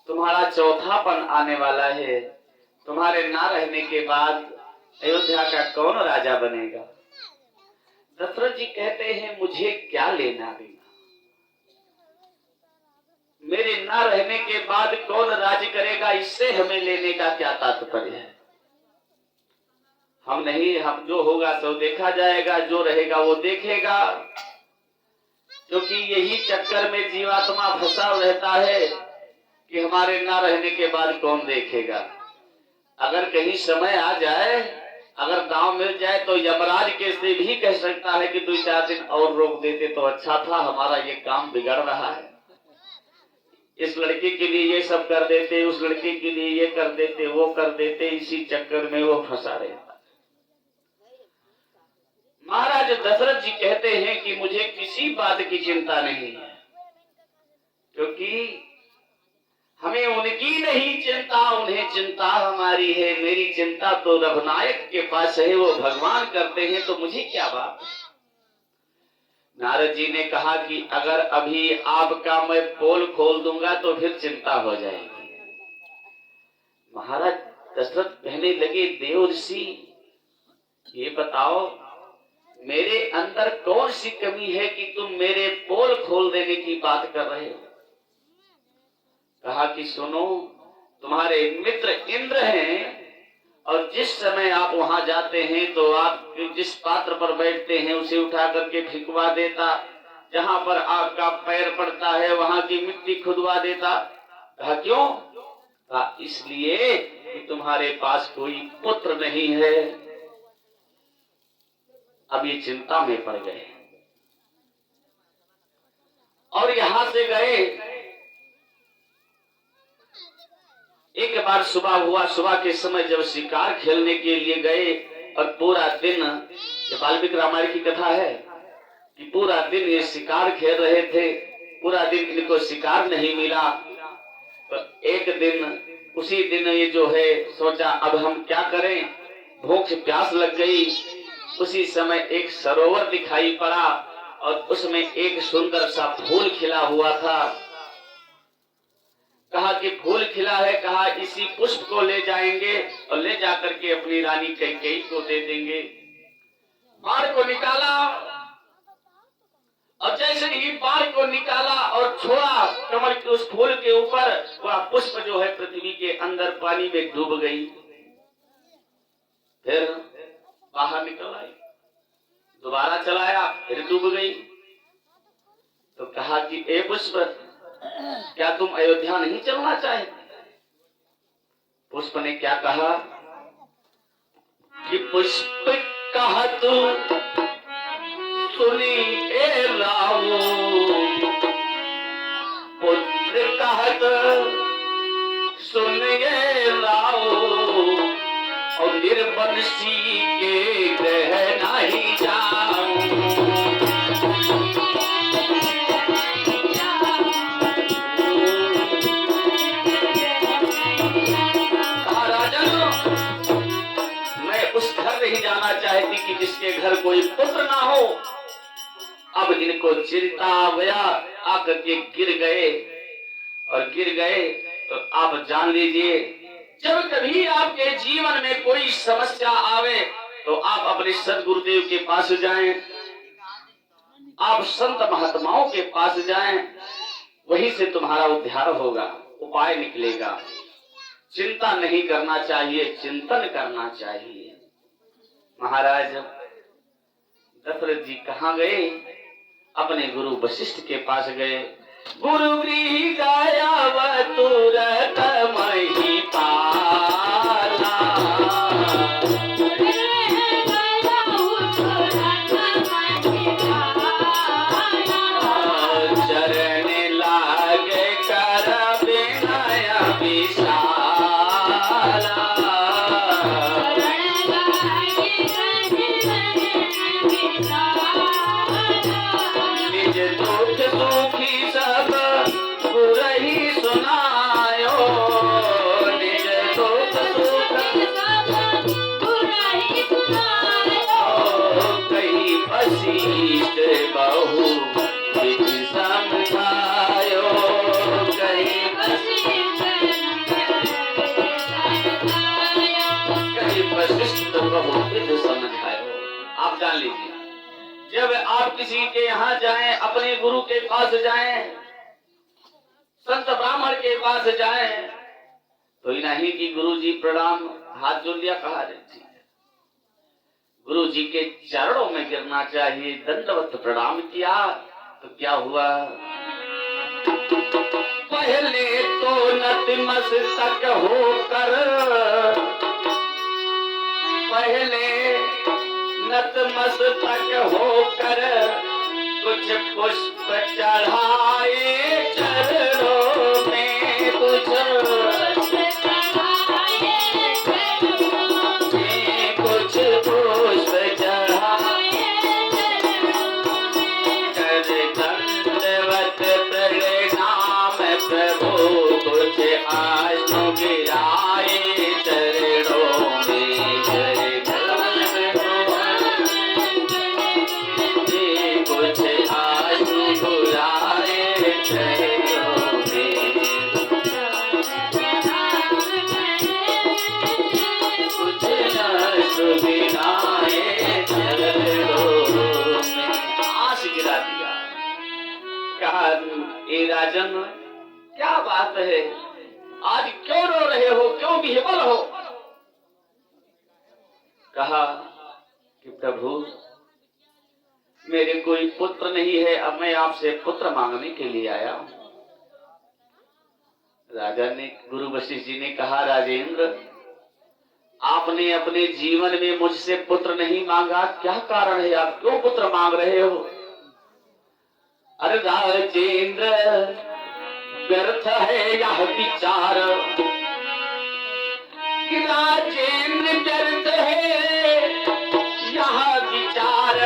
तुम्हारा चौथापन आने वाला है। तुम्हारे ना रहने के बाद अयोध्या का कौन राजा बनेगा? दशरथ जी कहते हैं मुझे क्या लेना देना, मेरे ना रहने के बाद कौन राज करेगा, इससे हमें लेने का क्या तात्पर्य है? हम नहीं, हम जो होगा तो देखा जाएगा, जो रहेगा वो देखेगा। क्योंकि यही चक्कर में जीवात्मा फंसा रहता है कि हमारे ना रहने के बाद कौन देखेगा। अगर कहीं समय आ जाए, अगर दांव मिल जाए तो यमराज के से भी कह सकता है कि 2-4 दिन और रोक देते तो अच्छा था, हमारा ये काम बिगड़ रहा है। इस लड़के के लिए ये सब कर देते, उस लड़के के लिए ये कर देते, वो कर देते, इसी चक्कर में वो फंसा रहता। महाराज दशरथ जी कहते हैं कि मुझे किसी बात की चिंता नहीं है, क्योंकि हमें उनकी नहीं चिंता, उन्हें चिंता हमारी है। मेरी चिंता तो रघुनायक के पास है, वो भगवान करते हैं, तो मुझे क्या बात। नारद जी ने कहा कि अगर अभी आपका मैं पोल खोल दूंगा तो फिर चिंता हो जाएगी। महाराज दशरथ कहने लगे, देव ऋषि ये बताओ मेरे अंदर कौन सी कमी है कि तुम मेरे पोल खोल देने की बात कर रहे हो? कहा कि सुनो, तुम्हारे मित्र इंद्र हैं, और जिस समय आप वहां जाते हैं तो आप जिस पात्र पर बैठते हैं उसे उठा करके फिकवा देता, जहां पर आपका पैर पड़ता है वहां की मिट्टी खुदवा देता। कहा क्यों? कहा इसलिए कि तुम्हारे पास कोई पुत्र नहीं है। अब ये चिंता में पड़ गए और यहां से गए। एक बार सुबह हुआ, सुबह के समय जब शिकार खेलने के लिए गए और पूरा दिन, ये वाल्मीकि रामायण की कथा है कि पूरा दिन ये शिकार खेल रहे थे, पूरा दिन इनको शिकार नहीं मिला। तो एक दिन, उसी दिन ये जो है सोचा अब हम क्या करें, भूख प्यास लग गई। उसी समय एक सरोवर दिखाई पड़ा और उसमें एक सुंदर सा फूल खिला हुआ था। कहा कि फूल खिला है, कहा इसी पुष्प को ले जाएंगे और ले जाकर के अपनी रानी कैकेयी को दे देंगे। बाण को निकाला और जैसे ही बाण को निकाला और छोड़ा कमल के उस फूल के ऊपर, वह पुष्प जो है पृथ्वी के अंदर पानी में डूब गई। फिर बाहर निकल आई, दोबारा चलाया, फिर डूब गई। तो कहा कि ए पुष्प, क्या तुम अयोध्या नहीं चलना चाहते? पुष्प ने क्या कहा कि पुष्प कहा तू सुनी ए रावो, पुत्र कहत सुनिए रावो, और निर्बंशी के ग्रह नहीं जाऊं। नहीं जाना चाहती कि जिसके घर कोई पुत्र ना हो। अब इनको चिंता गया, आकर के गिर गए और गिर गए। तो आप जान लीजिए, जब कभी आपके जीवन में कोई समस्या आवे तो आप अपने सदगुरुदेव के पास जाएं, आप संत महात्माओं के पास जाएं, वहीं से तुम्हारा उद्धार होगा, उपाय निकलेगा। चिंता नहीं करना चाहिए, चिंतन करना चाहिए। महाराज दशरथ जी कहाँ गए? अपने गुरु वशिष्ठ के पास गए। गुरु गृह गया तुरंत मही पाला, चरण लागे कर विनय विशाला, निज दुख दुखी सब गुरहि जब आप किसी के यहाँ जाएं, अपने गुरु के पास जाएं, संत ब्राह्मण के पास जाएं, तो नहीं कि गुरु जी प्रणाम, हाथ जोड़ लिया, कहा ठीक है। गुरु जी के चरणों में गिरना चाहिए। दंडवत प्रणाम किया तो क्या हुआ? पहले तो नतमस्तक होकर, पहले नतमस्तक होकर कुछ पुष्प चढ़ाए चरणों में, कुछ राजन, क्या बात है, आज क्यों रो रहे हो, क्यों विह्वल हो? कहा कि प्रभु, मेरे कोई पुत्र नहीं है, अब मैं आपसे पुत्र मांगने के लिए आया हूं। राजा ने, गुरु वशिष्ठ जी ने कहा, राजेंद्र, आपने अपने जीवन में मुझसे पुत्र नहीं मांगा, क्या कारण है, आप क्यों पुत्र मांग रहे हो? अरे राजेंद्र, व्यर्थ है यह विचार, कि राजेंद्र व्यर्थ है यह विचार,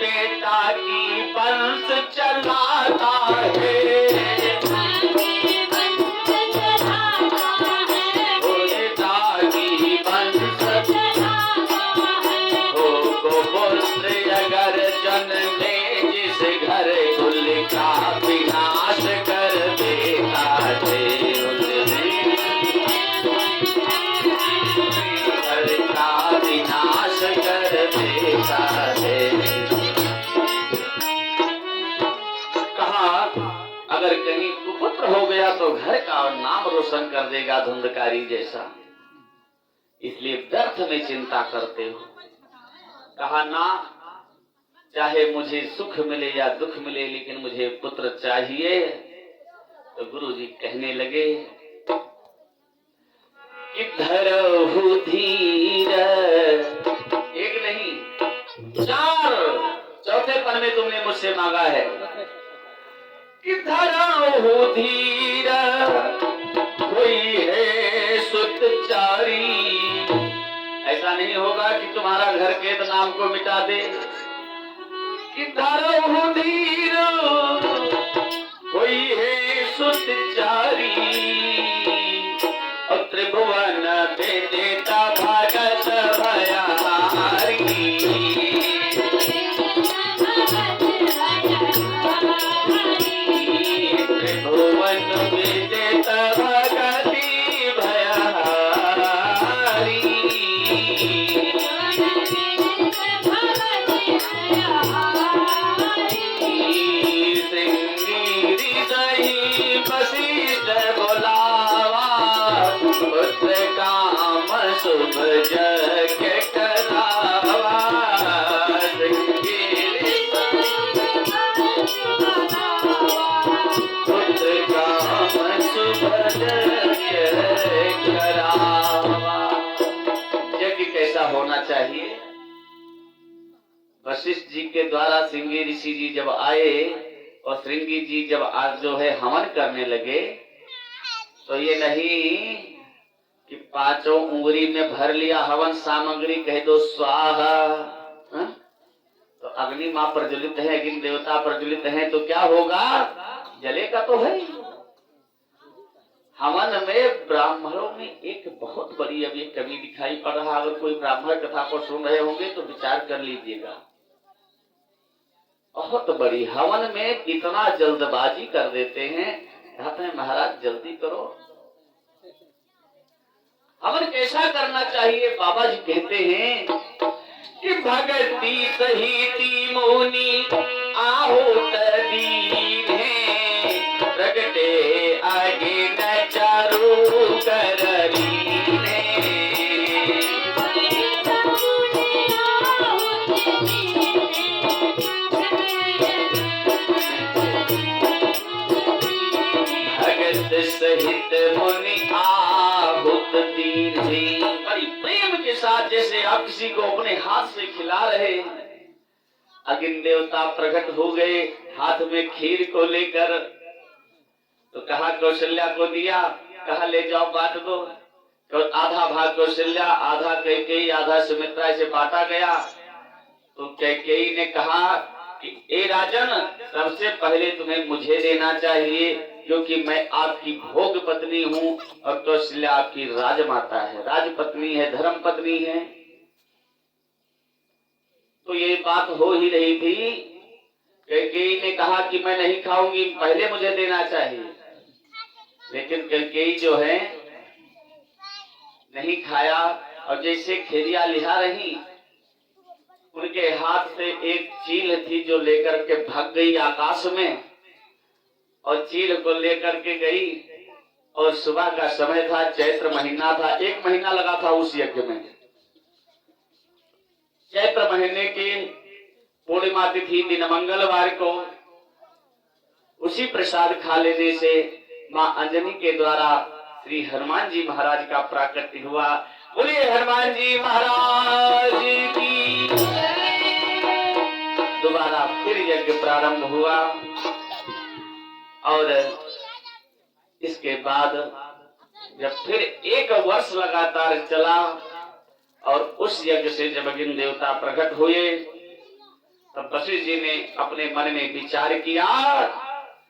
बेटा की वंश चलाता है, अगर जन्मे जिस घर उनका विनाश कर देता है, घर का विनाश कर देता है। कहा, अगर कहीं कुपुत्र हो गया तो घर का नाम रोशन कर देगा धुंधकारी जैसा, इसलिए व्यर्थ में चिंता करते हो। कहा, ना, चाहे मुझे सुख मिले या दुख मिले, लेकिन मुझे पुत्र चाहिए। तो गुरु जी कहने लगे, धरहु धीर, एक नहीं 4, चौथे पन में तुमने मुझसे मांगा है कि धरहु धीर, कोई है सुतचारी। ऐसा नहीं होगा कि तुम्हारा घर के नाम को मिटा दे, कि धरहु धीर, कोई है सुतचारी, और त्रिभुवन में देता भगत भयारी, त्रिभुवन में देता भगति भयारी, श्रृंगेरी सही वशिष्ठ बोलावा, पुत्र काम शुभ जग करावा, श्रृंगेरी पुत्र काम शुभ जग करावा। यज्ञ कैसा होना चाहिए? वशिष्ठ जी के द्वारा श्रृंगी ऋषि जी जब आए और श्रृंगी जी जब आज जो है हवन करने लगे, तो ये नहीं कि 5 उंगली में भर लिया हवन सामग्री, कह दो स्वाहा, तो अग्नि मां प्रज्वलित है, अग्नि देवता प्रज्वलित है, तो क्या होगा? जलेगा तो है। हवन में ब्राह्मणों में एक बहुत बड़ी अभी कमी दिखाई पड़ रहा, अगर कोई ब्राह्मण कथा को सुन रहे होंगे तो विचार कर लीजिएगा। बहुत बड़ी हवन में इतना जल्दबाजी कर देते हैं, कहते हैं महाराज जल्दी करो। हवन कैसा करना चाहिए? बाबा जी कहते हैं कि भगती सहित मुनि आहुत दीन है, प्रगटे आगे न चारू करलीन है। भगत सहित मुनि आहुत दीन है। बड़ी प्रेम के साथ जैसे आप किसी को अपने हाथ से खिला रहे, अग्नि देवता प्रकट हो गए हाथ में खीर को लेकर। तो कहा कौशल्या को दिया, कहा ले जाओ बांट दो। तो आधा भाग कौशल्या, आधा कैकेयी, आधा सुमित्रा से बांटा गया। तो कैकेयी ने कहा कि ए राजन, सबसे पहले तुम्हें मुझे देना चाहिए क्योंकि मैं आपकी भोग पत्नी हूँ और कौशल्या आपकी राजमाता है, राजपत्नी है, धर्म पत्नी है। तो ये बात हो ही रही थी। कैकेयी ने कहा कि मैं नहीं खाऊंगी, पहले मुझे देना चाहिए। लेकिन कैकेयी जो है नहीं खाया और जैसे खेलिया लिहा रही, उनके हाथ से एक चील थी जो लेकर के भाग गई आकाश में, और चील को लेकर के गई। और सुबह का समय था, चैत्र महीना था, 1 महीना लगा था उस यज्ञ में। चैत्र महीने की पूर्णिमा तिथि दिन मंगलवार को उसी प्रसाद खा लेने से मां अंजनी के द्वारा श्री हनुमान जी महाराज का प्राकट्य हुआ। बोलिए हनुमान जी महाराज की। दोबारा फिर यज्ञ प्रारंभ हुआ और इसके बाद जब फिर 1 वर्ष लगातार चला और उस यज्ञ से जब अग्नि देवता प्रकट हुए, तब वशिष्ठ जी ने अपने मन में विचार किया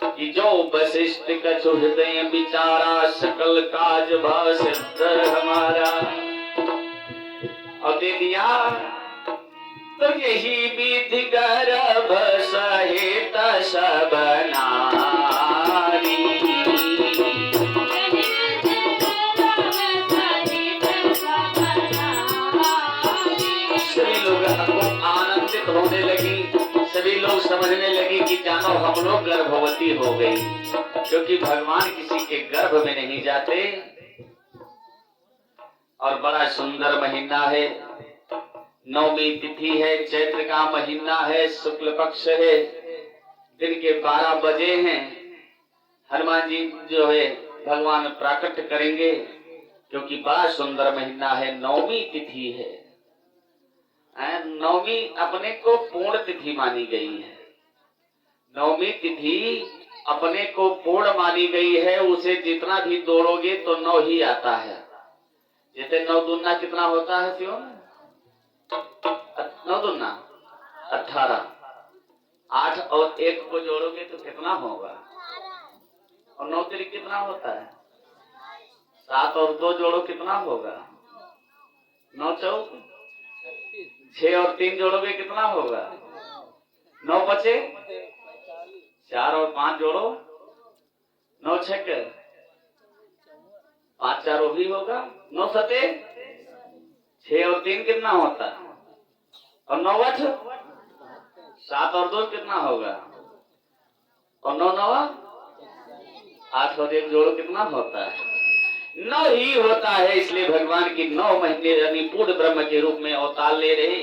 कि जो वशिष्ठ कछु हृदय विचारा, सकल काज भव सिद्ध हमारा। और दे दिया। तो यही विधि गर्भ सहित सब नारी, सभी लोग आनंदित होने लगी। सभी लोग समझने लगे कि जानो हम लोग गर्भवती हो गई, क्योंकि भगवान किसी के गर्भ में नहीं जाते। और बड़ा सुंदर महीना है, 9वीं तिथि है, चैत्र का महीना है, शुक्ल पक्ष है, दिन के 12 बजे हैं। हनुमान जी जो है भगवान प्राकट्य करेंगे, क्योंकि बड़ा सुंदर महीना है, 9वीं तिथि है। 9वीं अपने को पूर्ण तिथि मानी गई है। 9वीं तिथि अपने को पूर्ण मानी गई है। उसे जितना भी दौड़ोगे तो 9 ही आता है। जैसे 9 दूना कितना होता है क्यों? 9 दूना 18। 8 और 1 को जोड़ोगे तो कितना होगा? और 9 तिरिक कितना होता है? 7 और 2 जोड़ो कितना होगा? 9 चौक 6 और 3 जोड़ोगे कितना होगा? 9 बचे 4 और 5 जोड़ो 9 छक 5 4 वो भी होगा 9 सते 6 और 3 कितना होता है? और 9 8 7 और 2 कितना होगा? और 9 9 8 और 1 जोड़ो कितना होता है? 9 ही होता है। इसलिए भगवान की 9 महीने यानी पूर्ण ब्रह्म के रूप में अवतार ले रहे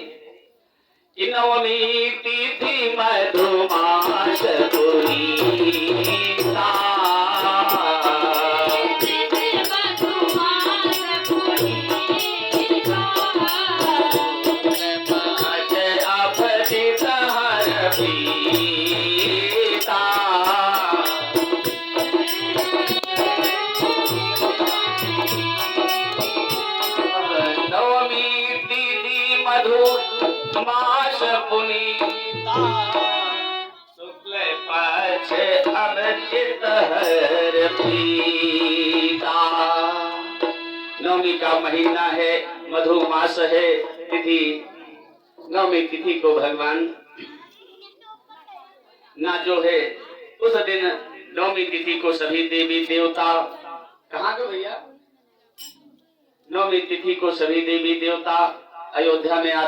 कि 9वीं तिथि मधुमास पुनीता, मास पुनीता, शुक्ल पक्ष अभिजित हर पीता। 9वीं का महीना है, मधुमास है, तिथि 9वीं तिथि को भगवान ना जो है उस दिन 9वीं तिथि को सभी देवी देवता कहाँ गए भैया? 9वीं तिथि को सभी देवी देवता अयोध्या में